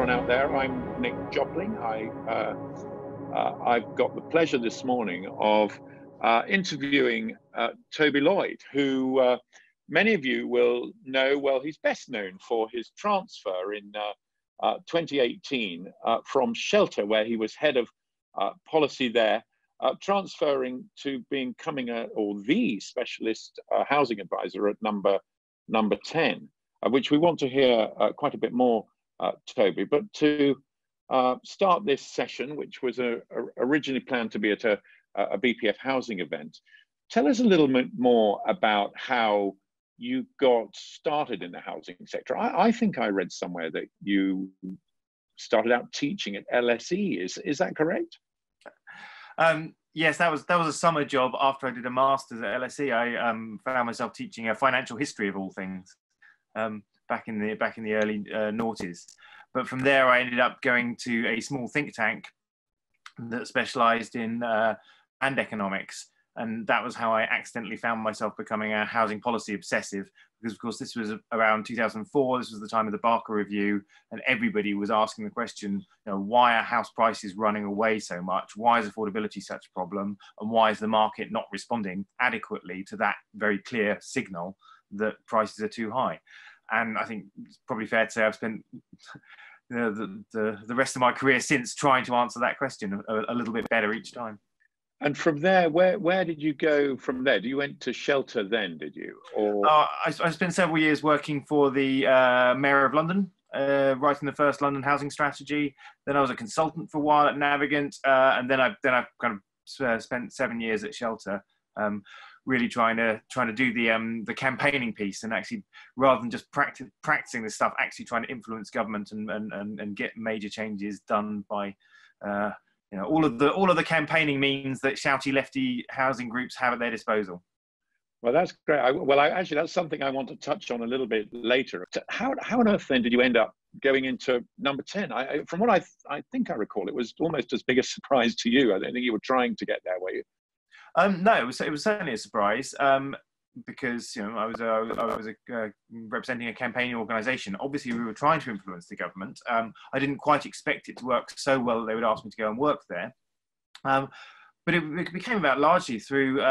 everyone out there. I'm Nick Jopling. I've got the pleasure this morning of interviewing Toby Lloyd, who many of you will know. Well, he's best known for his transfer in 2018 from Shelter, where he was head of policy there, transferring to becoming the specialist housing advisor at number 10, which we want to hear quite a bit more, Toby. But to start this session, which was originally planned to be at a BPF housing event, tell us a little bit more about how you got started in the housing sector. I think I read somewhere that you started out teaching at LSE. Is that correct? Yes, that was a summer job after I did a master's at LSE. I found myself teaching a financial history of all things back in the early noughties. But from there, I ended up going to a small think tank that specialised in land economics, and that was how I accidentally found myself becoming a housing policy obsessive. Because of course this was around 2004. This was the time of the Barker Review, and everybody was asking the question, why are house prices running away so much? Why is affordability such a problem? And why is the market not responding adequately to that very clear signal that prices are too high? And I think it's probably fair to say I've spent the rest of my career since trying to answer that question a little bit better each time. And from there, where did you go from there? You went to Shelter then, did you? Or I spent several years working for the Mayor of London, writing the first London housing strategy. Then I was a consultant for a while at Navigant, and then I kind of spent 7 years at Shelter, really trying to do the campaigning piece, and actually, rather than just practicing this stuff, actually trying to influence government and get major changes done by all of the campaigning means that shouty lefty housing groups have at their disposal. Well, that's great. Actually, that's something I want to touch on a little bit later. How on earth then did you end up going into number 10? From what I think I recall, it was almost as big a surprise to you. I don't think you were trying to get there, were you? No, it was certainly a surprise. Because I was representing a campaigning organisation. Obviously, we were trying to influence the government. I didn't quite expect it to work so well that they would ask me to go and work there. But it became about largely through,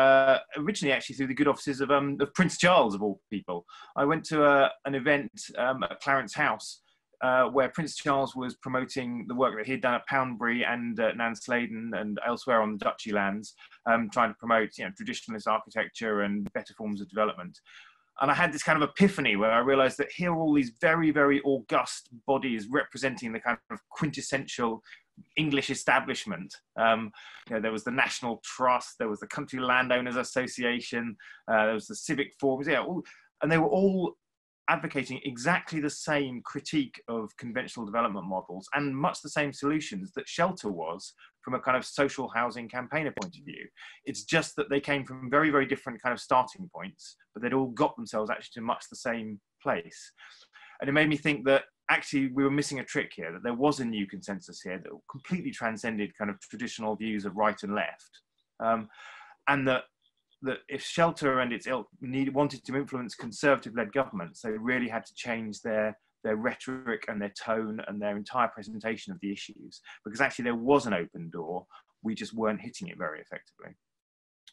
originally actually through the good offices of Prince Charles, of all people. I went to an event at Clarence House, where Prince Charles was promoting the work that he'd done at Poundbury and Nansladen and elsewhere on the Duchy lands, trying to promote traditionalist architecture and better forms of development. And I had this kind of epiphany where I realised that here are all these very, very august bodies representing the kind of quintessential English establishment. There was the National Trust, there was the Country Landowners Association, there was the Civic Forums, and they were all advocating exactly the same critique of conventional development models and much the same solutions that Shelter was from a kind of social housing campaigner point of view. It's just that they came from very, very different kind of starting points, but they'd all got themselves actually to much the same place. And it made me think that actually we were missing a trick here, that there was a new consensus here that completely transcended kind of traditional views of right and left. And that if Shelter and its ilk wanted to influence Conservative-led governments, they really had to change their rhetoric and their tone and their entire presentation of the issues, because actually there was an open door. We just weren't hitting it very effectively.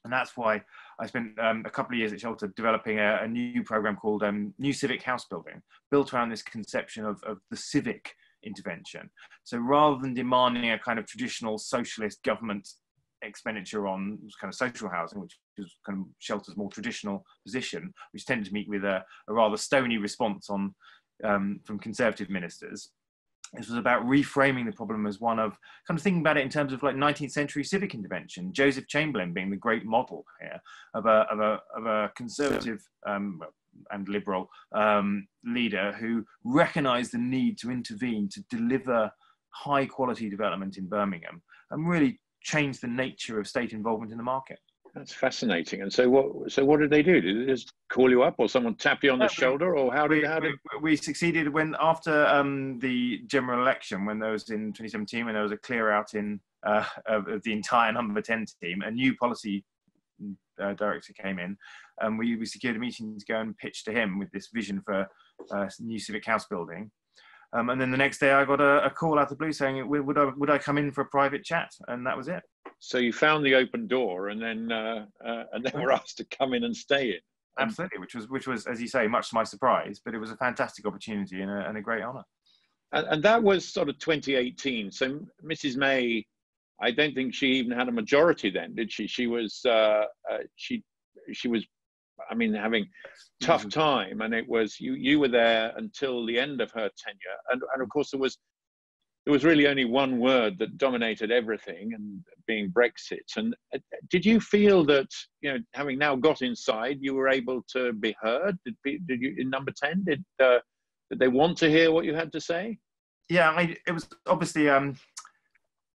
And that's why I spent a couple of years at Shelter developing a new program called New Civic House Building, built around this conception of the civic intervention. So rather than demanding a kind of traditional socialist government expenditure on kind of social housing, which is kind of Shelter's more traditional position, which tended to meet with a rather stony response from Conservative ministers. This was about reframing the problem as one of kind of thinking about it in terms of like 19th century civic intervention. Joseph Chamberlain being the great model here of a Conservative and liberal leader who recognised the need to intervene to deliver high quality development in Birmingham and really change the nature of state involvement in the market. That's fascinating. And so what did they do? Did they just call you up, or someone tap you on the shoulder, or how did we succeeded when after the general election, when there was in 2017, when there was a clear out of the entire number 10 team, a new policy director came in, and we secured a meeting to go and pitch to him with this vision for new civic house building. And then the next day I got a call out of the blue saying, would I come in for a private chat? And that was it. So you found the open door, and then were asked to come in and stay in. Absolutely, which was, as you say, much to my surprise, but it was a fantastic opportunity and a great honour. And that was sort of 2018. So Mrs. May, I don't think she even had a majority then, did she? She was I mean, having tough time, and it was you were there until the end of her tenure, and of course there was really only one word that dominated everything, and being Brexit. And did you feel that, you know, having now got inside, you were able to be heard? Did you, in number 10, did they want to hear what you had to say? Yeah, it was obviously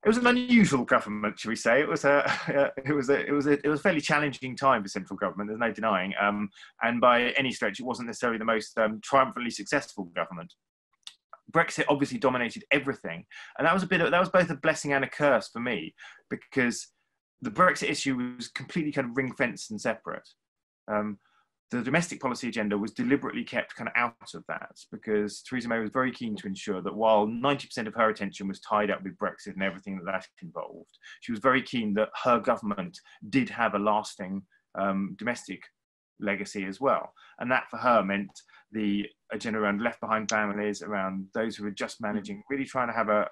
it was an unusual government, shall we say? It was a fairly challenging time for central government. There's no denying, and by any stretch, it wasn't necessarily the most triumphantly successful government. Brexit obviously dominated everything, and that was both a blessing and a curse for me, because the Brexit issue was completely kind of ring-fenced and separate. The domestic policy agenda was deliberately kept kind of out of that, because Theresa May was very keen to ensure that while 90% of her attention was tied up with Brexit and everything that involved, she was very keen that her government did have a lasting domestic legacy as well. And that for her meant the agenda around left behind families, around those who were just managing, really trying to have a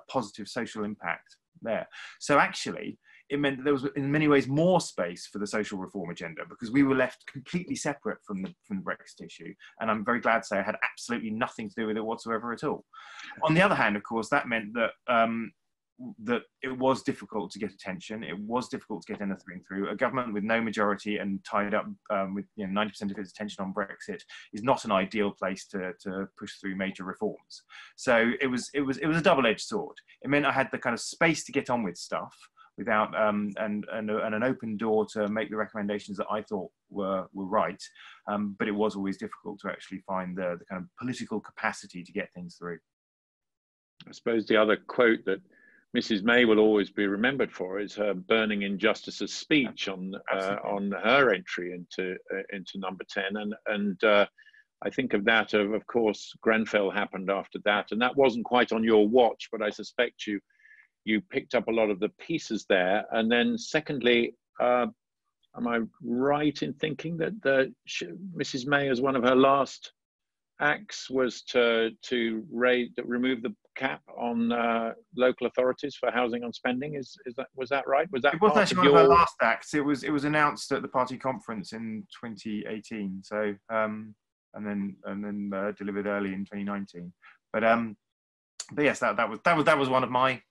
positive social impact there. So actually, it meant that there was in many ways more space for the social reform agenda, because we were left completely separate from the Brexit issue. And I'm very glad to say I had absolutely nothing to do with it whatsoever at all. On the other hand, of course, that meant that that it was difficult to get attention. It was difficult to get anything through. A government with no majority and tied up with 90% of its attention on Brexit is not an ideal place to push through major reforms. So it was a double-edged sword. It meant I had the kind of space to get on with stuff without and an open door to make the recommendations that I thought were right. But it was always difficult to actually find the kind of political capacity to get things through. I suppose the other quote that Mrs. May will always be remembered for is her burning injustice's speech on her entry into number 10, and I think of that. Of course, Grenfell happened after that, and that wasn't quite on your watch, but I suspect you picked up a lot of the pieces there. And then, secondly, am I right in thinking that Mrs. May, as one of her last acts, was to remove the cap on local authorities for housing on spending? Was that right? Was that? It wasn't actually one of her last acts. It was announced at the party conference in 2018. So and then delivered early in 2019. But yes, that was one of my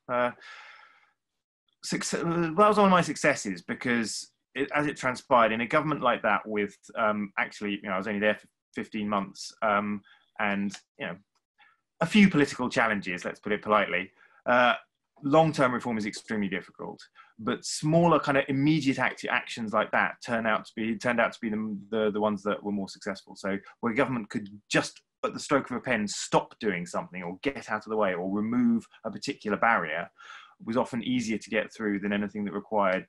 success. That was one of my successes, because as it transpired, in a government like that, with actually, I was only there for 15 months, and a few political challenges, let's put it politely. Long-term reform is extremely difficult, but smaller kind of immediate actions like that turned out to be the ones that were more successful. So where government could just at the stroke of a pen stop doing something, or get out of the way, or remove a particular barrier, was often easier to get through than anything that required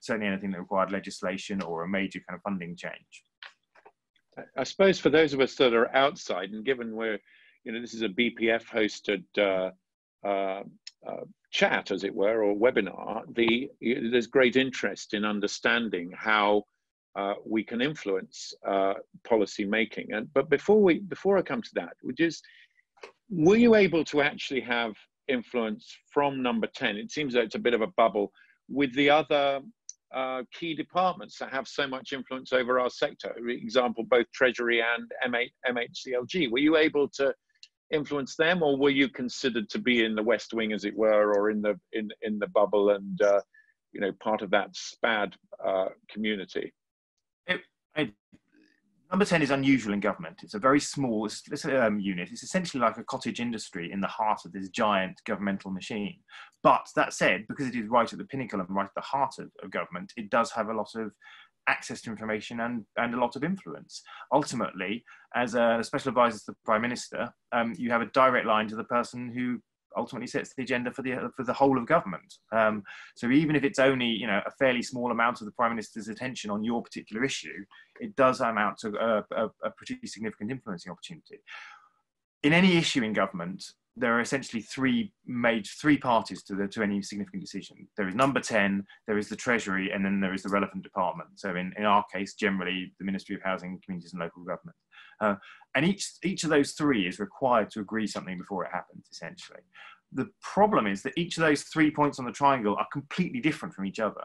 legislation or a major kind of funding change. I suppose for those of us that are outside, and given we're, this is a BPF hosted chat, as it were, or webinar, there's great interest in understanding how we can influence policy making. But before I come to that, were you able to actually have influence from number 10? It seems that it's a bit of a bubble with the other key departments that have so much influence over our sector. For example, both Treasury and MHCLG. Were you able to influence them, or were you considered to be in the West Wing, as it were, or in the bubble and part of that SPAD community? Number 10 is unusual in government. It's a very small unit. It's essentially like a cottage industry in the heart of this giant governmental machine. But that said, because it is right at the pinnacle and right at the heart of government, it does have a lot of access to information and a lot of influence. Ultimately, as a special advisor to the Prime Minister, you have a direct line to the person who ultimately sets the agenda for the whole of government. So even if it's only a fairly small amount of the Prime Minister's attention on your particular issue, it does amount to a pretty significant influencing opportunity. In any issue in government, there are essentially three parties to any significant decision. There is number 10, there is the Treasury, and then there is the relevant department. So in our case, generally the Ministry of Housing, Communities and Local Government. And each of those three is required to agree something before it happens, essentially. The problem is that each of those 3 points on the triangle are completely different from each other.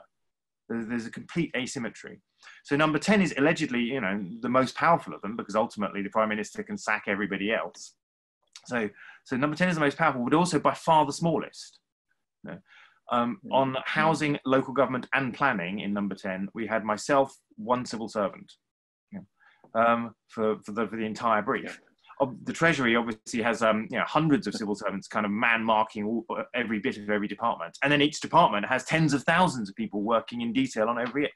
There's a complete asymmetry. So number 10 is allegedly, the most powerful of them, because ultimately the Prime Minister can sack everybody else. So number 10 is the most powerful, but also by far the smallest. On housing, local government and planning in number 10, we had myself, one civil servant for the entire brief. The Treasury obviously has hundreds of civil servants kind of man-marking every bit of every department. And then each department has tens of thousands of people working in detail on every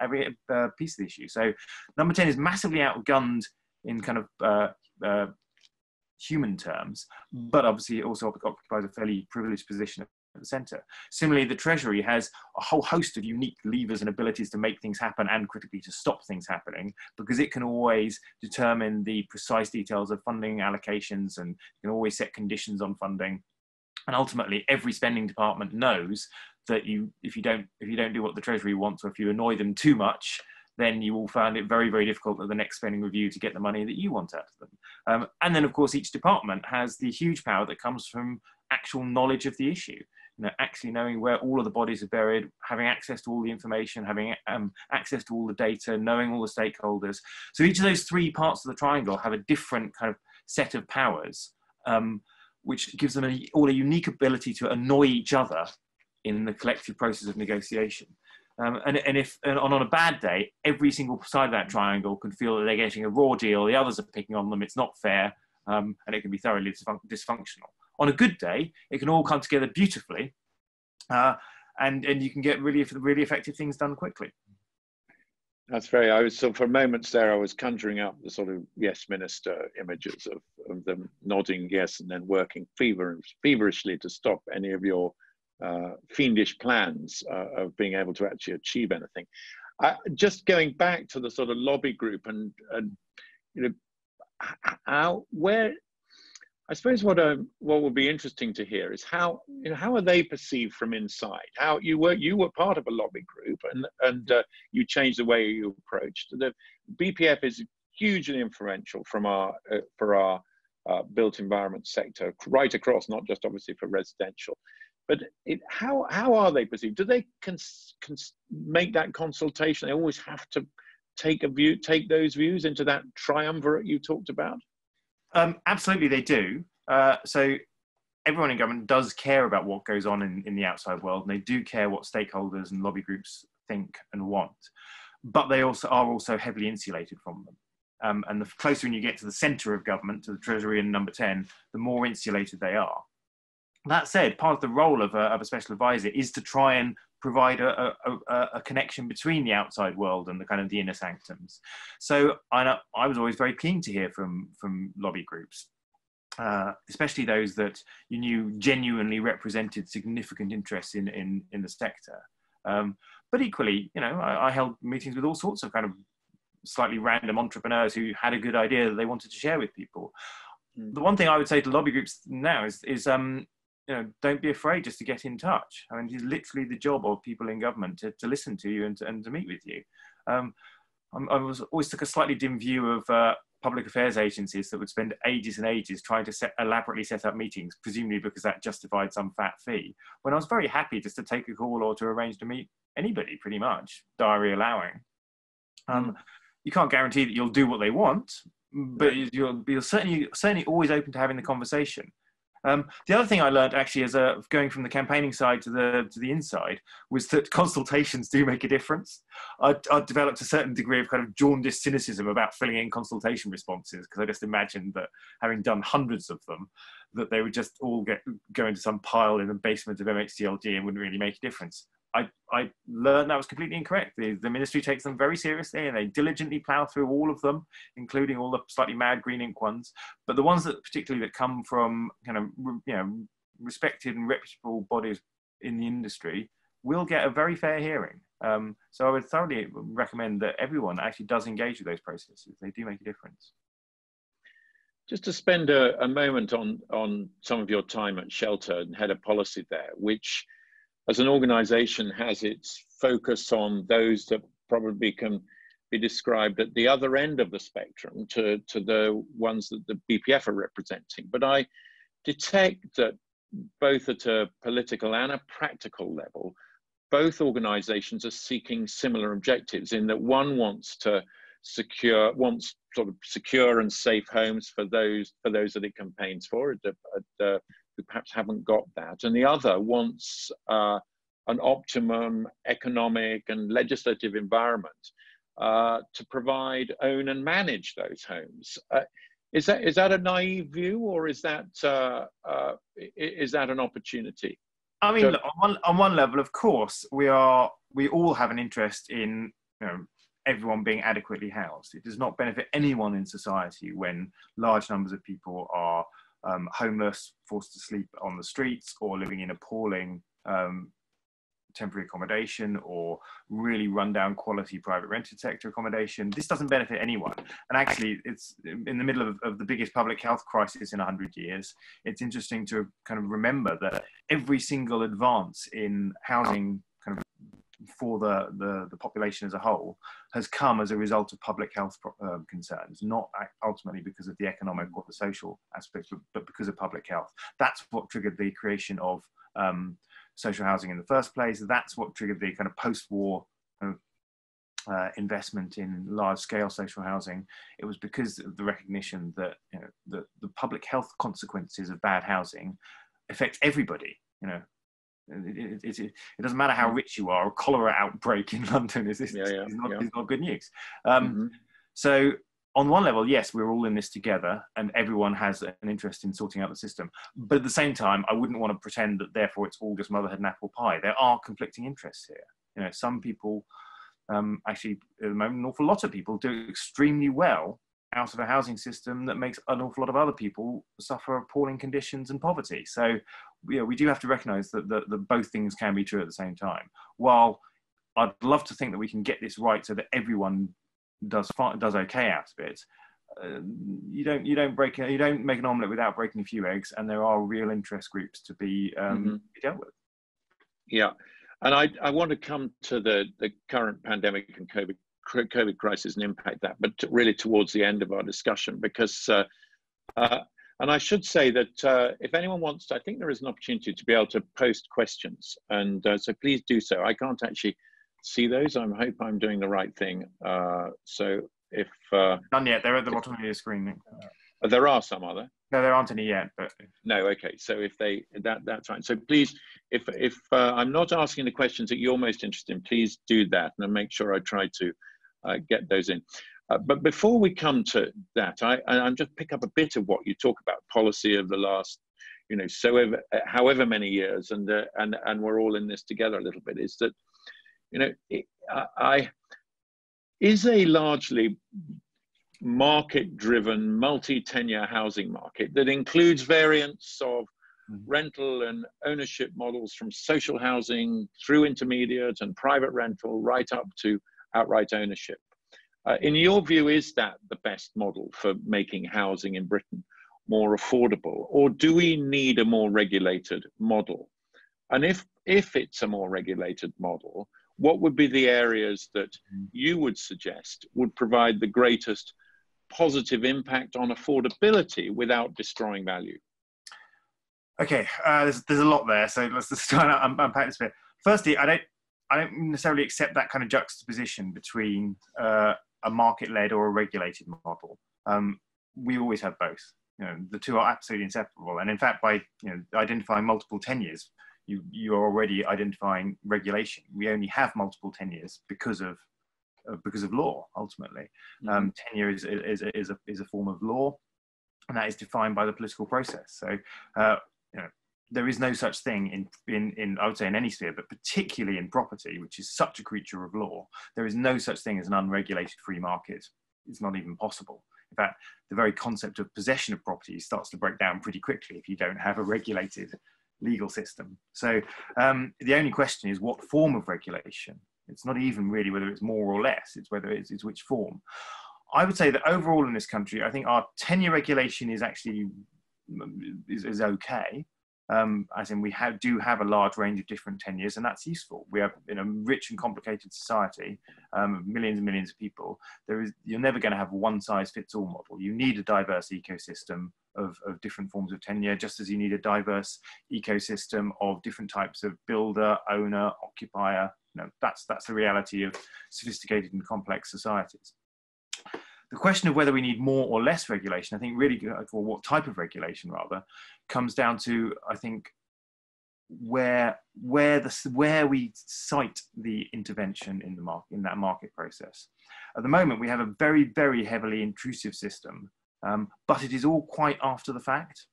piece of the issue. So number 10 is massively outgunned in kind of human terms, but obviously it also occupies a fairly privileged position at the centre. Similarly, the Treasury has a whole host of unique levers and abilities to make things happen and critically to stop things happening, because it can always determine the precise details of funding allocations and can always set conditions on funding. And ultimately, every spending department knows that if you don't do what the Treasury wants, or if you annoy them too much, then you will find it very, very difficult at the next spending review to get the money that you want out of them. And then, of course, each department has the huge power that comes from actual knowledge of the issue. Actually knowing where all of the bodies are buried, having access to all the information, having access to all the data, knowing all the stakeholders. So each of those three parts of the triangle have a different kind of set of powers, which gives them all a unique ability to annoy each other in the collective process of negotiation. And on a bad day, every single side of that triangle can feel that they're getting a raw deal, the others are picking on them, it's not fair, and it can be thoroughly dysfunctional. On a good day, it can all come together beautifully, and you can get really effective things done quickly. That's for moments there, I was conjuring up the sort of yes minister images of them nodding yes and then working feverishly to stop any of your fiendish plans of being able to actually achieve anything. Just going back to the sort of lobby group and I suppose what would be interesting to hear is how are they perceived from inside? How you were part of a lobby group and you changed the way you approached. The BPF is hugely influential for our built environment sector right across, not just obviously for residential. But how are they perceived? Do they make that consultation? They always have to take those views into that triumvirate you talked about? Absolutely, they do. So everyone in government does care about what goes on in the outside world, and they do care what stakeholders and lobby groups think and want. But they are also heavily insulated from them. And the closer you get to the centre of government, to the Treasury and number 10, the more insulated they are. That said, part of the role of a special advisor is to try and provide a connection between the outside world and the kind of the inner sanctums. So I was always very keen to hear from lobby groups, especially those that you knew genuinely represented significant interests in the sector. But equally, I held meetings with all sorts of kind of slightly random entrepreneurs who had a good idea that they wanted to share with people. The one thing I would say to lobby groups now is don't be afraid just to get in touch. I mean, it's literally the job of people in government to listen to you and to meet with you. I always took a slightly dim view of public affairs agencies that would spend ages and ages trying to elaborately set up meetings, presumably because that justified some fat fee, when I was very happy just to take a call or to arrange to meet anybody, pretty much, diary allowing. You can't guarantee that you'll do what they want, but you're certainly always open to having the conversation. The other thing I learned actually as going from the campaigning side to the inside was that consultations do make a difference. I developed a certain degree of kind of jaundiced cynicism about filling in consultation responses, because I just imagined that, having done hundreds of them, that they would just all go into some pile in the basement of MHCLG and wouldn't really make a difference. I learned that was completely incorrect. The ministry takes them very seriously and they diligently plough through all of them, including all the slightly mad green ink ones. But the ones that come from kind of respected and reputable bodies in the industry will get a very fair hearing. So I would thoroughly recommend that everyone actually does engage with those processes. They do make a difference. just to spend a moment on some of your time at Shelter and head of policy there, which as an organization has its focus on those that probably can be described at the other end of the spectrum to the ones that the BPF are representing. But I detect that both at a political and a practical level, both organizations are seeking similar objectives in that one wants sort of secure and safe homes for those that it campaigns for, who perhaps haven't got that, and the other wants an optimum economic and legislative environment to provide, own, and manage those homes. Is that a naive view, or is that an opportunity? I mean, look, on one level, of course, we all have an interest in, you know, everyone being adequately housed. It does not benefit anyone in society when large numbers of people are homeless, forced to sleep on the streets, or living in appalling temporary accommodation, or really rundown quality private rented sector accommodation. This doesn't benefit anyone. And actually, it's in the middle of the biggest public health crisis in 100 years. It's interesting to kind of remember that every single advance in housing kind of for the population as a whole has come as a result of public health concerns, not ultimately because of the economic or the social aspects, but because of public health. That's what triggered the creation of social housing in the first place. That's what triggered the kind of post-war investment in large-scale social housing. It was because of the recognition that, you know, the public health consequences of bad housing affect everybody. You know, it doesn't matter how rich you are. A cholera outbreak in London is not good news. So on one level, yes, we're all in this together and everyone has an interest in sorting out the system. But at the same time, I wouldn't want to pretend that therefore it's all just motherhood and apple pie. There are conflicting interests here. You know, some people, actually at the moment, an awful lot of people do extremely well out of a housing system that makes an awful lot of other people suffer appalling conditions and poverty. So, you know, we do have to recognize that both things can be true at the same time. While I'd love to think that we can get this right so that everyone does okay out of it, you don't make an omelette without breaking a few eggs, and there are real interest groups to be dealt with. Yeah, and I want to come to the current pandemic and COVID crisis and impact that, but really towards the end of our discussion, because and I should say that if anyone wants to, I think there is an opportunity to be able to post questions, and so please do so. I can't actually see those. I hope I'm doing the right thing. So if none yet, they're at the bottom of your screen. There are some, are there? No, there aren't any yet. But no, okay. So if that's fine. So please, if I'm not asking the questions that you're most interested in, please do that, and I'll make sure I try to get those in. But before we come to that, I'm just pick up a bit of what you talk about, policy of the last, you know, however many years, and we're all in this together a little bit. Is that, you know, is a largely market-driven, multi-tenure housing market that includes variants of rental and ownership models from social housing through intermediate and private rental right up to outright ownership. In your view, is that the best model for making housing in Britain more affordable, or do we need a more regulated model? And if it's a more regulated model, what would be the areas that you would suggest would provide the greatest positive impact on affordability without destroying value? Okay, there's a lot there, so let's just try and unpack this a bit. Firstly, I don't necessarily accept that kind of juxtaposition between a market-led or a regulated model. We always have both. You know, the two are absolutely inseparable, and in fact, by identifying multiple tenures, you are already identifying regulation. We only have multiple tenures because of law. Ultimately, tenure is a form of law, and that is defined by the political process. So, you know, there is no such thing in I would say in any sphere, but particularly in property, which is such a creature of law. There is no such thing as an unregulated free market. It's not even possible. In fact, the very concept of possession of property starts to break down pretty quickly if you don't have a regulated legal system. So the only question is what form of regulation. It's not even really whether it's more or less, it's whether it's which form. I would say that overall in this country, I think our tenure regulation is actually is okay. As in we do have a large range of different tenures, and that's useful. We have, in a rich and complicated society, millions and millions of people, you're never going to have a one-size-fits-all model. You need a diverse ecosystem of different forms of tenure, just as you need a diverse ecosystem of different types of builder, owner, occupier. That's the reality of sophisticated and complex societies. The question of whether we need more or less regulation, I think really, or what type of regulation rather, comes down to, I think, where we cite the intervention in that market process. At the moment, we have a very, very heavily intrusive system, but it is all quite after the fact.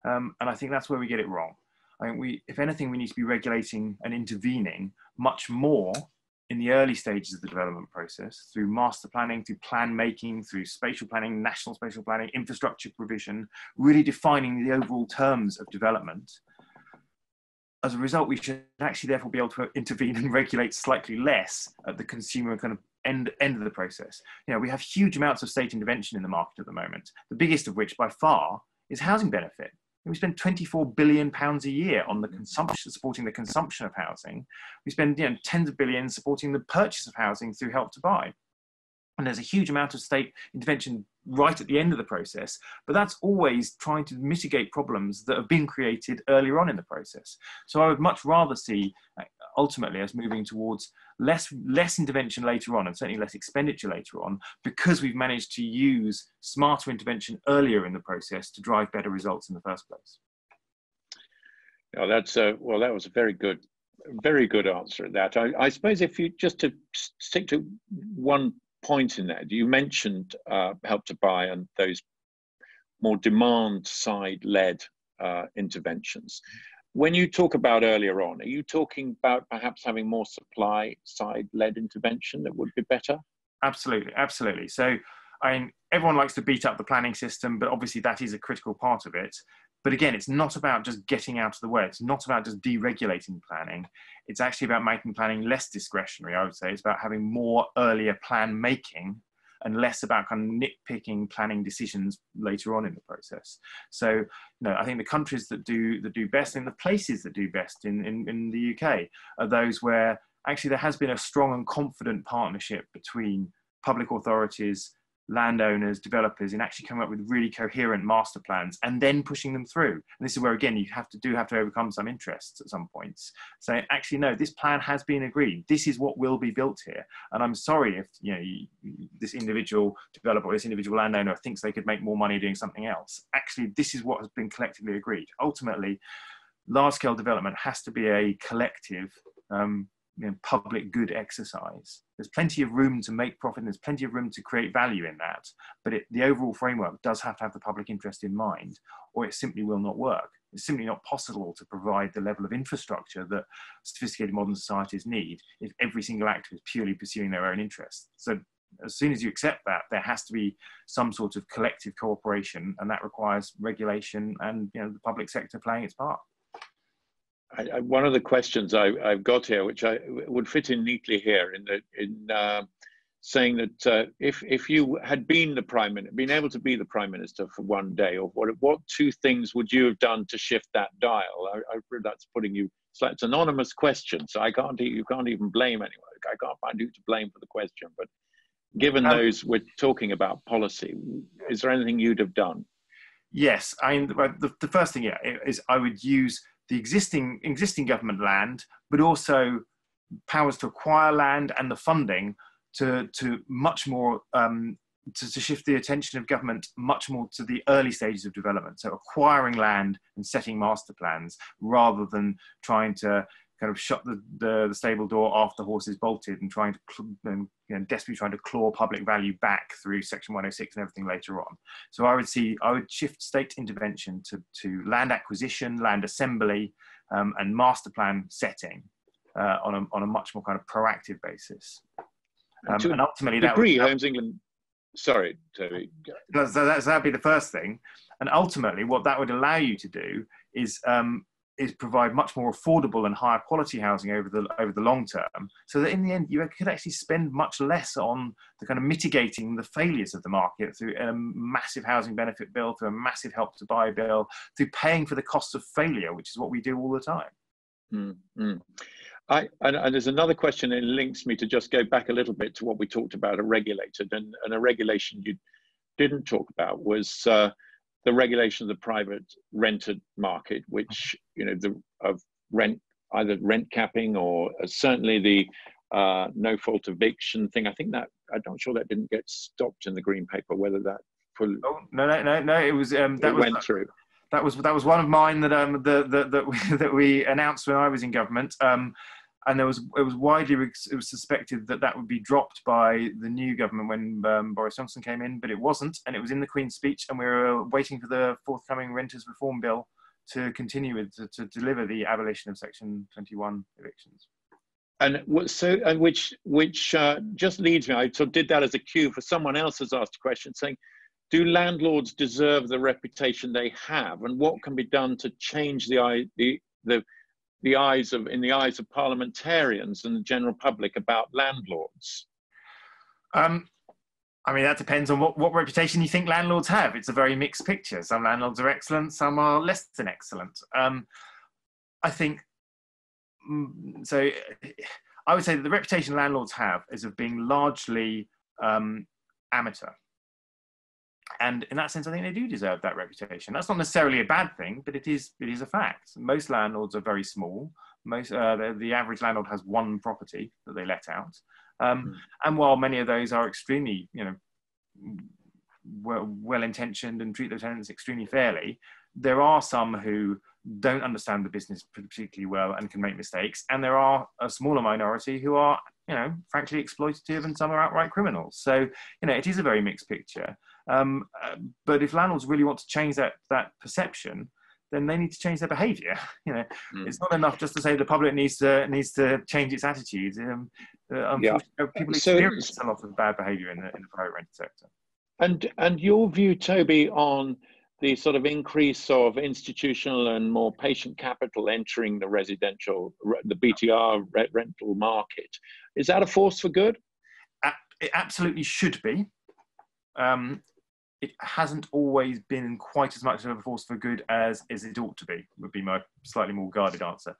And I think that's where we get it wrong. I think if anything, we need to be regulating and intervening much more in the early stages of the development process, through master planning, through plan making, through spatial planning, national spatial planning, infrastructure provision, really defining the overall terms of development. As a result, we should actually therefore be able to intervene and regulate slightly less at the consumer kind of end of the process. We have huge amounts of state intervention in the market at the moment, the biggest of which by far is housing benefit. We spend £24 billion a year on the consumption, supporting the consumption of housing. We spend tens of billions supporting the purchase of housing through Help to Buy. And there's a huge amount of state intervention right at the end of the process, but that's always trying to mitigate problems that have been created earlier on in the process. So I would much rather see, ultimately, us moving towards less intervention later on, and certainly less expenditure later on, because we've managed to use smarter intervention earlier in the process to drive better results in the first place. Oh, that's well, that was a very good answer to that. I suppose if you just to stick to one point in that, you mentioned Help to Buy and those more demand side led interventions. When you talk about earlier on, are you talking about perhaps having more supply side led intervention that would be better? Absolutely, absolutely. So everyone likes to beat up the planning system, but obviously that is a critical part of it. But again, it's not about just getting out of the way. It's not about just deregulating planning. It's actually about making planning less discretionary, I would say. It's about having more earlier plan making and less about kind of nitpicking planning decisions later on in the process. So, I think the countries that do best, and the places that do best in the UK, are those where actually there has been a strong and confident partnership between public authorities, landowners, developers, in actually coming up with really coherent master plans and then pushing them through. And this is where, again, you have to overcome some interests at some points. So actually, no, this plan has been agreed. This is what will be built here. And I'm sorry if this individual developer or this individual landowner thinks they could make more money doing something else. Actually, this is what has been collectively agreed. Ultimately, large-scale development has to be a collective public good exercise. There's plenty of room to make profit, and there's plenty of room to create value in that, but the overall framework does have to have the public interest in mind, or it simply will not work. It's simply not possible to provide the level of infrastructure that sophisticated modern societies need if every single actor is purely pursuing their own interests. So as soon as you accept that, there has to be some sort of collective cooperation, and that requires regulation and the public sector playing its part. One of the questions I've got here, which would fit in neatly here, in saying that if you had been able to be the Prime Minister for one day, or what two things would you have done to shift that dial? That's putting you. It's an anonymous question, so you can't even blame anyone. I can't find who to blame for the question. But given those we're talking about policy, is there anything you'd have done? Yes, the first thing is I would use the existing government land, but also powers to acquire land and the funding to much more to shift the attention of government much more to the early stages of development. So acquiring land and setting master plans, rather than trying to kind of shut the stable door after the horse is bolted and trying to desperately trying to claw public value back through Section 106 and everything later on. So I would shift state intervention to land acquisition, land assembly, and master plan setting on a much more kind of proactive basis. And ultimately, Homes England. Sorry, Toby. So that'd be the first thing. And ultimately, what that would allow you to do is is provide much more affordable and higher quality housing over the long term, so that in the end you could actually spend much less on the kind of mitigating the failures of the market through a massive housing benefit bill, through a massive help to buy bill, through paying for the cost of failure, which is what we do all the time. Mm-hmm. And there's another question that links me to just go back a little bit to what we talked about, a regulated, and a regulation you didn't talk about was the regulation of the private rented market, which, you know, of rent, either rent capping or certainly the no fault eviction thing. I think that, I'm not sure that didn't get stopped in the green paper, whether that fully. Oh, no, it was that went through. That was one of mine that we announced when I was in government. And it was widely suspected that would be dropped by the new government when Boris Johnson came in, but it wasn't, and it was in the Queen's speech, and we were waiting for the forthcoming Renters Reform Bill to continue with to deliver the abolition of Section 21 evictions. And which just leads me. I sort of did that as a cue for someone else has asked a question saying, do landlords deserve the reputation they have, and what can be done to change in the eyes of parliamentarians and the general public about landlords? I mean, that depends on what reputation you think landlords have. It's a very mixed picture. Some landlords are excellent, some are less than excellent. I think, so I would say that the reputation landlords have is of being largely amateur. And in that sense, I think they do deserve that reputation. That's not necessarily a bad thing, but it is a fact. Most landlords are very small. The average landlord has one property that they let out. And while many of those are extremely, you know, well-intentioned and treat their tenants extremely fairly, there are some who don't understand the business particularly well and can make mistakes. And there are a smaller minority who are, you know, frankly exploitative, and some are outright criminals. So, you know, it is a very mixed picture. But if landlords really want to change that perception, then they need to change their behaviour. You know, it's not enough just to say the public needs to change its attitudes. Unfortunately, people experience a lot of bad behaviour in the private rented sector. And your view, Toby, on the sort of increase of institutional and more patient capital entering the the BTR rental market, is that a force for good? It absolutely should be. It hasn't always been quite as much of a force for good as it ought to be, would be my slightly more guarded answer.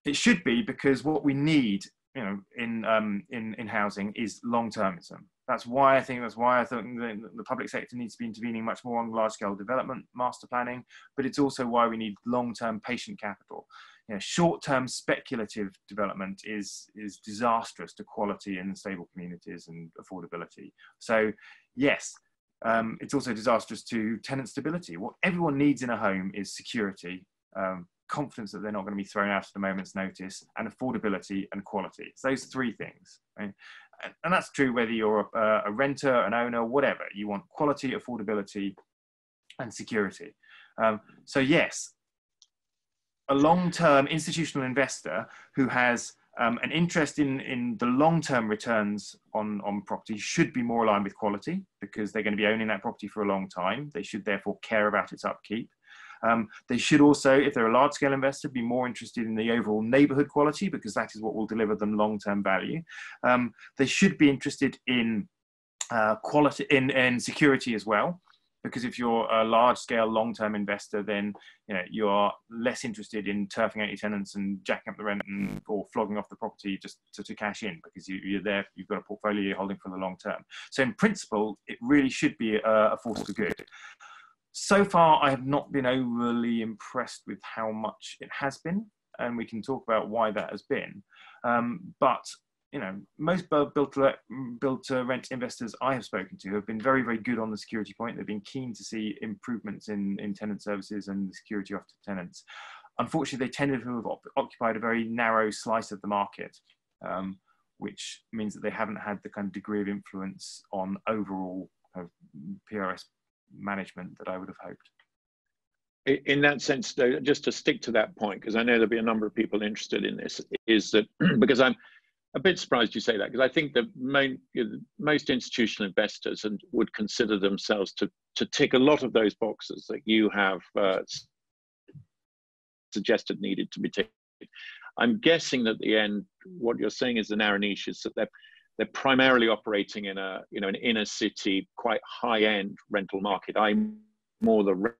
It should be, because what we need, you know, in housing is long-termism. That's why I think the public sector needs to be intervening much more on large-scale development, master planning, but it's also why we need long-term patient capital. You know, short-term speculative development is disastrous to quality and stable communities and affordability. So, yes, it's also disastrous to tenant stability. What everyone needs in a home is security, confidence that they're not going to be thrown out at a moment's notice, and affordability and quality. It's those three things. Right? And that's true whether you're a renter, an owner, whatever. You want quality, affordability, and security. So yes, a long-term institutional investor who has an interest in the long-term returns on property should be more aligned with quality, because they're going to be owning that property for a long time. They should therefore care about its upkeep. They should also, if they're a large-scale investor, be more interested in the overall neighbourhood quality, because that is what will deliver them long-term value. They should be interested in quality, in security as well, because if you're a large-scale long-term investor, then you know you're less interested in turfing out your tenants and jacking up the rent or flogging off the property just to cash in, because you're there, you've got a portfolio you're holding for the long term. So in principle, it really should be a force for good. So far, I have not been overly impressed with how much it has been, and we can talk about why that has been. But you know, most build-to-rent investors I have spoken to have been very, very good on the security point. They've been keen to see improvements in tenant services and the security offered to tenants. Unfortunately, they tended to have occupied a very narrow slice of the market, which means that they haven't had the kind of degree of influence on overall PRS management that I would have hoped. In that sense, though, just to stick to that point, because I know there'll be a number of people interested in this, is that because I'm a bit surprised you say that, because I think that most institutional investors would consider themselves to tick a lot of those boxes that you have suggested needed to be taken. I'm guessing that at the end, what you're saying is the narrow niche is that they're primarily operating in a an inner city, quite high end rental market. I'm more the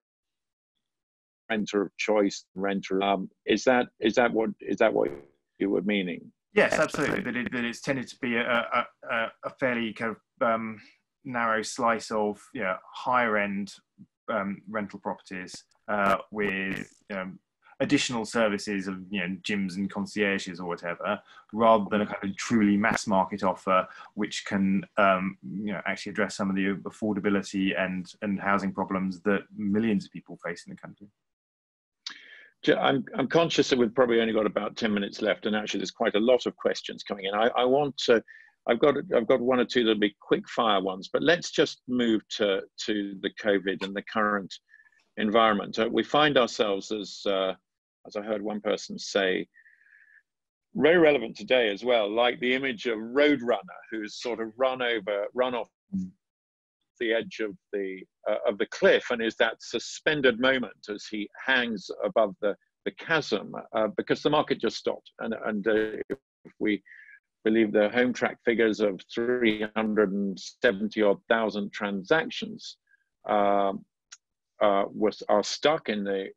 renter of choice, renter. Is that what you were meaning? Yes, absolutely. That it's tended to be a fairly kind of narrow slice of higher end rental properties with additional services of gyms and concierges or whatever, rather than a kind of truly mass market offer which can actually address some of the affordability and housing problems that millions of people face in the country. I'm conscious that we've probably only got about 10 minutes left, and actually there's quite a lot of questions coming in. I want to, I've got one or two that'll be quick fire ones, but let's just move to the COVID and the current environment. We find ourselves as I heard one person say, very relevant today as well, like the image of Roadrunner who's sort of run off the edge of the cliff, and is that suspended moment as he hangs above the chasm because the market just stopped. And if we believe the home track figures of 370,000 transactions are stuck in the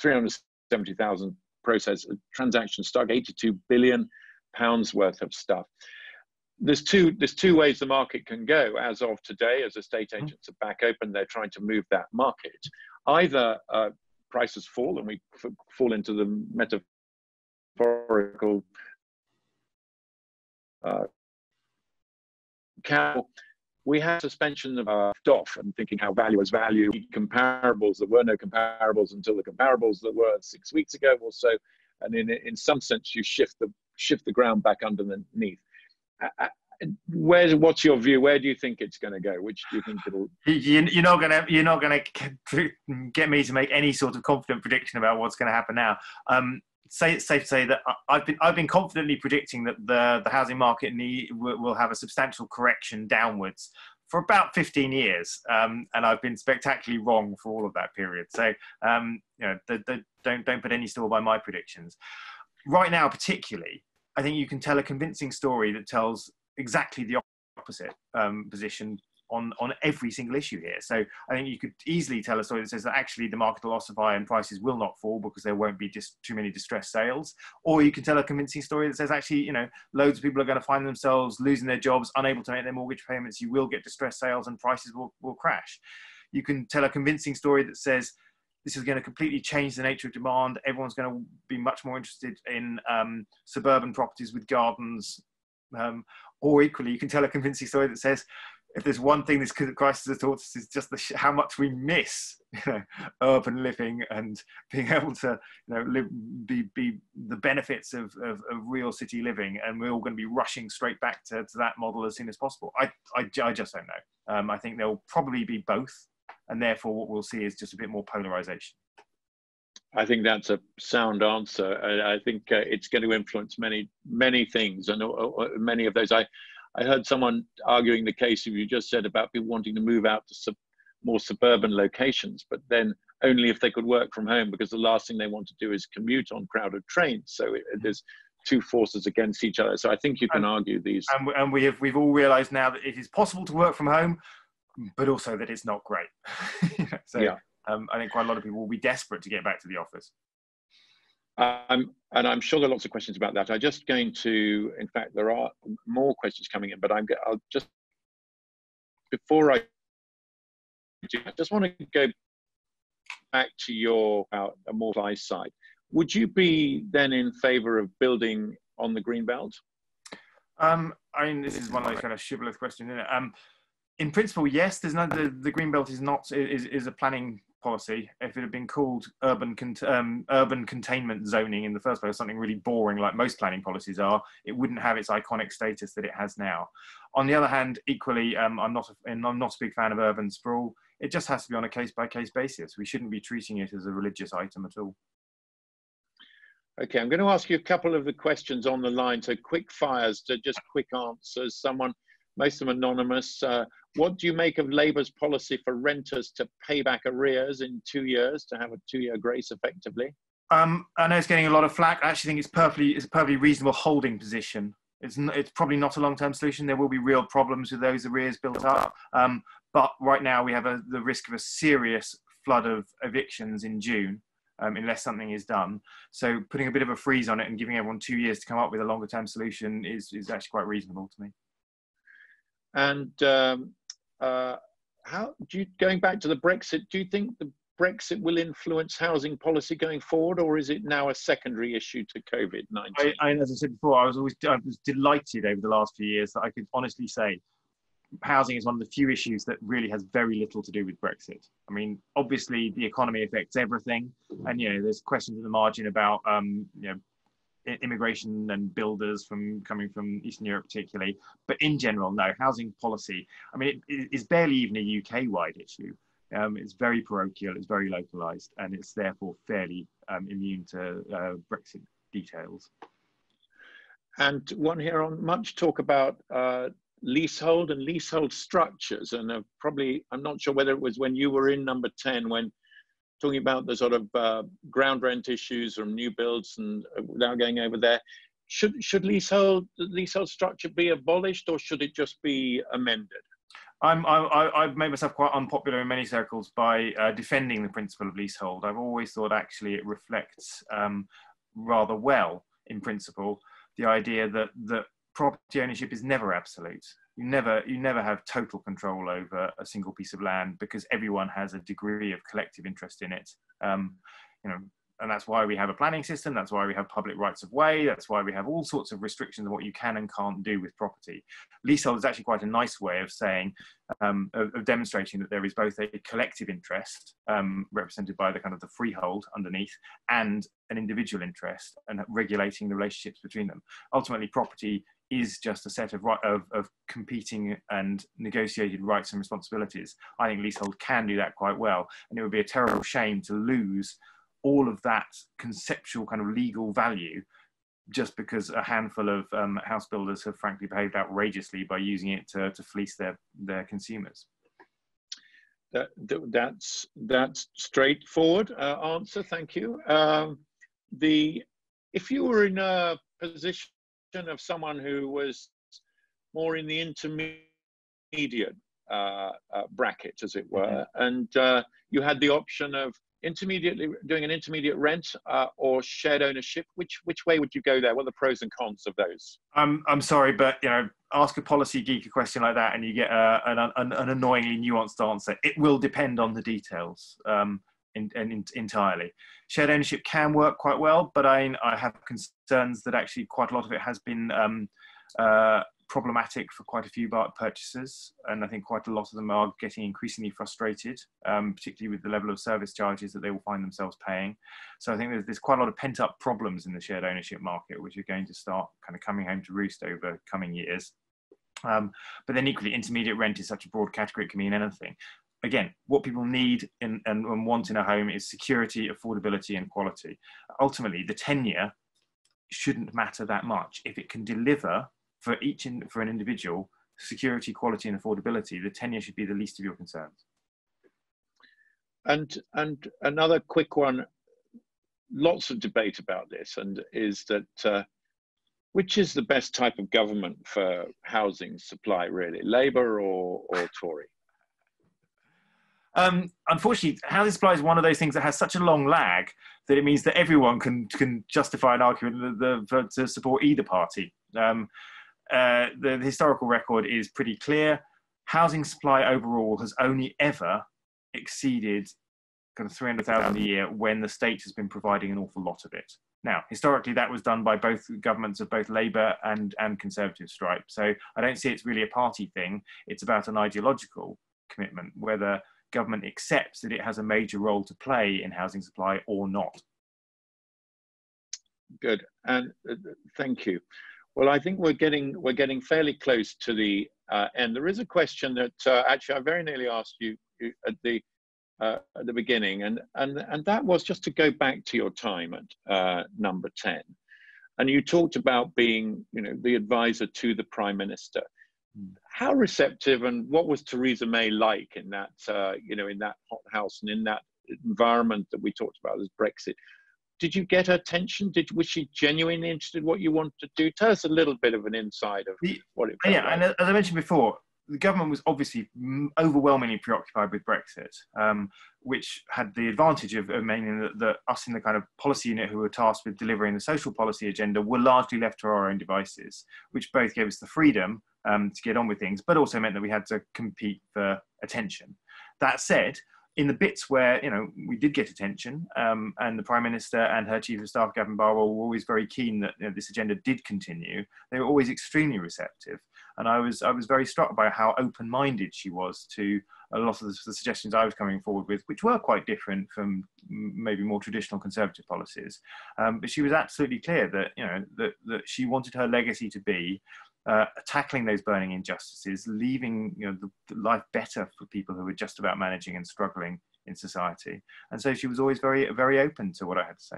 370,000 process transactions stuck, 82 billion pounds worth of stuff. There's two ways the market can go. As of today, as estate agents are back open, they're trying to move that market. Either prices fall and we fall into the metaphorical we have suspension of off and thinking how value is value, comparables. There were no comparables until the comparables that were 6 weeks ago or so, and in some sense you shift the ground back underneath. What's your view? Where do you think it's going to go? Which do you think it'll? You're not going to get me to make any sort of confident prediction about what's going to happen now. It's safe to say that I've been confidently predicting that the housing market will have a substantial correction downwards for about 15 years, and I've been spectacularly wrong for all of that period. So don't put any store by my predictions. Right now, particularly, I think you can tell a convincing story that tells exactly the opposite position on every single issue here. So I think you could easily tell a story that says that actually the market will ossify and prices will not fall because there won't be just too many distressed sales. Or you can tell a convincing story that says actually, loads of people are going to find themselves losing their jobs, unable to make their mortgage payments. You will get distressed sales and prices will crash. You can tell a convincing story that says this is going to completely change the nature of demand. Everyone's going to be much more interested in suburban properties with gardens. Or equally, you can tell a convincing story that says, if there's one thing this crisis has taught us, is just how much we miss urban living and being able to be the benefits of real city living, and we're all going to be rushing straight back to that model as soon as possible. I just don't know. I think there'll probably be both, and therefore what we'll see is just a bit more polarization. I think that's a sound answer. I think it's going to influence many things, and many of those. I heard someone arguing the case you just said about people wanting to move out to more suburban locations, but then only if they could work from home, because the last thing they want to do is commute on crowded trains. So there's two forces against each other. So I think you can argue these. And we've all realised now that it is possible to work from home, but also that it's not great. So yeah. I think quite a lot of people will be desperate to get back to the office. And I'm sure there are lots of questions about that. I'm just going to, in fact, there are more questions coming in, but I'll just, before I do, I just want to go back to your a more supply side. Would you be then in favour of building on the green belt? I mean, this is one of those kind of shibboleth questions, isn't it? In principle, yes. There's no the green belt is a planning policy. If it had been called urban containment zoning in the first place, something really boring like most planning policies are, it wouldn't have its iconic status that it has now. On the other hand, equally, I'm not a big fan of urban sprawl. It just has to be on a case-by-case basis. We shouldn't be treating it as a religious item at all. Okay, I'm going to ask you a couple of the questions on the line. So quick fires, to just quick answers. Most of them anonymous. what do you make of Labour's policy for renters to pay back arrears in 2 years, to have a 2-year grace effectively? I know it's getting a lot of flack. I actually think it's a perfectly reasonable holding position. It's probably not a long-term solution. There will be real problems with those arrears built up. But right now we have the risk of a serious flood of evictions in June, unless something is done. So putting a bit of a freeze on it and giving everyone 2 years to come up with a longer-term solution is actually quite reasonable to me. And going back to the Brexit, do you think the Brexit will influence housing policy going forward, or is it now a secondary issue to COVID-19? As I said before, I was delighted over the last few years that I could honestly say housing is one of the few issues that really has very little to do with Brexit. I mean, obviously the economy affects everything, and there's questions at the margin about immigration and builders coming from Eastern Europe particularly, but in general, no, housing policy, I mean, it is barely even a UK-wide issue. It's very parochial, it's very localised, and it's therefore fairly immune to Brexit details. And one here on much talk about leasehold and leasehold structures, and I'm not sure whether it was when you were in number 10, when talking about the sort of ground rent issues from new builds, and without going over there, should leasehold structure be abolished, or should it just be amended? I've made myself quite unpopular in many circles by defending the principle of leasehold. I've always thought actually it reflects rather well, in principle, the idea that property ownership is never absolute. You never have total control over a single piece of land, because everyone has a degree of collective interest in it. And that's why we have a planning system. That's why we have public rights of way. That's why we have all sorts of restrictions on what you can and can't do with property. Leasehold is actually quite a nice way of saying, of demonstrating that there is both a collective interest represented by the kind of the freehold underneath, and an individual interest, and regulating the relationships between them. Ultimately, property is just a set of competing and negotiated rights and responsibilities. I think leasehold can do that quite well, and it would be a terrible shame to lose all of that conceptual kind of legal value just because a handful of house builders have frankly behaved outrageously by using it to fleece their consumers. That's straightforward answer, thank you. If you were in a position of someone who was more in the intermediate bracket, as it were, and you had the option of doing an intermediate rent or shared ownership, which way would you go there? What are the pros and cons of those? I'm sorry, but ask a policy geek a question like that and you get an annoyingly nuanced answer. It will depend on the details entirely. Shared ownership can work quite well, but I have concerns that actually quite a lot of it has been problematic for quite a few purchasers, and I think quite a lot of them are getting increasingly frustrated, particularly with the level of service charges that they will find themselves paying. So I think there's quite a lot of pent-up problems in the shared ownership market, which are going to start kind of coming home to roost over coming years. But then equally, intermediate rent is such a broad category, it can mean anything. Again, what people need and want in a home is security, affordability, and quality. Ultimately, the tenure shouldn't matter that much. If it can deliver for an individual security, quality, and affordability, the tenure should be the least of your concerns. And another quick one, lots of debate about this, and is that which is the best type of government for housing supply, really, Labour or Tory? Unfortunately, housing supply is one of those things that has such a long lag that it means that everyone can justify an argument to support either party. The historical record is pretty clear. Housing supply overall has only ever exceeded kind of 300,000 a year when the state has been providing an awful lot of it. Now, historically, that was done by both governments of both Labour and Conservative stripe. So I don't see it's really a party thing. It's about an ideological commitment, whether government accepts that it has a major role to play in housing supply or not. Good, and thank you. Well, I think we're getting fairly close to the end. There is a question that actually I very nearly asked you at the beginning, and that was just to go back to your time at number 10, and you talked about being the advisor to the Prime Minister. how receptive, and what was Theresa May like in that, in that hothouse and in that environment that we talked about as Brexit? Did you get her attention? Was she genuinely interested in what you wanted to do? Tell us a little bit of an insight of what it felt like. And as I mentioned before, the government was obviously overwhelmingly preoccupied with Brexit, which had the advantage of meaning that us in the kind of policy unit who were tasked with delivering the social policy agenda were largely left to our own devices, which both gave us the freedom to get on with things, but also meant that we had to compete for attention. That said, in the bits where we did get attention, and the Prime Minister and her Chief of Staff, Gavin Barwell, were always very keen that this agenda did continue. They were always extremely receptive, and I was very struck by how open-minded she was to a lot of the suggestions I was coming forward with, which were quite different from maybe more traditional Conservative policies. But she was absolutely clear that that she wanted her legacy to be tackling those burning injustices, leaving the life better for people who were just about managing and struggling in society. And so she was always very, very open to what I had to say.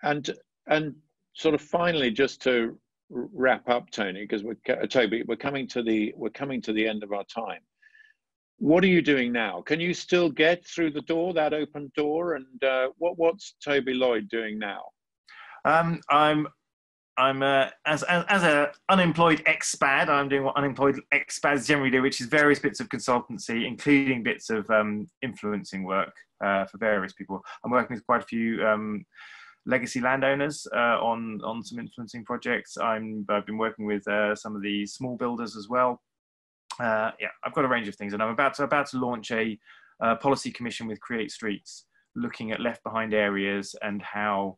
And sort of finally, just to wrap up, Toby, we're coming to the end of our time. What are you doing now? Can you still get through the door, that open door? And what's Toby Lloyd doing now? I'm as an unemployed expat, I'm doing what unemployed expats generally do, which is various bits of consultancy, including bits of influencing work for various people. I'm working with quite a few legacy landowners on some influencing projects. I've been working with some of the small builders as well. I've got a range of things, and I'm about to launch a policy commission with Create Streets, looking at left behind areas and how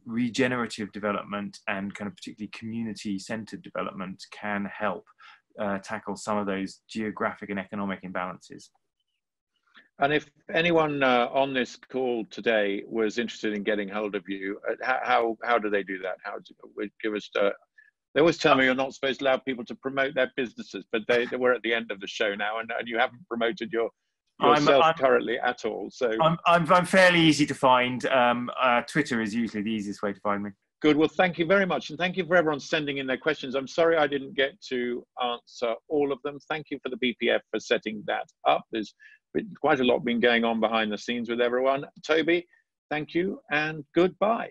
regenerative development and kind of particularly community-centered development can help tackle some of those geographic and economic imbalances. And if anyone on this call today was interested in getting hold of you, how do they do that? Give us? They always tell me you're not supposed to allow people to promote their businesses, but we're at the end of the show now, and you haven't promoted yourself currently at all. So I'm fairly easy to find. Twitter is usually the easiest way to find me. Good. Well, thank you very much. And thank you for everyone sending in their questions. I'm sorry I didn't get to answer all of them. Thank you for the BPF for setting that up. There's quite a lot been going on behind the scenes with everyone. Toby, thank you and goodbye.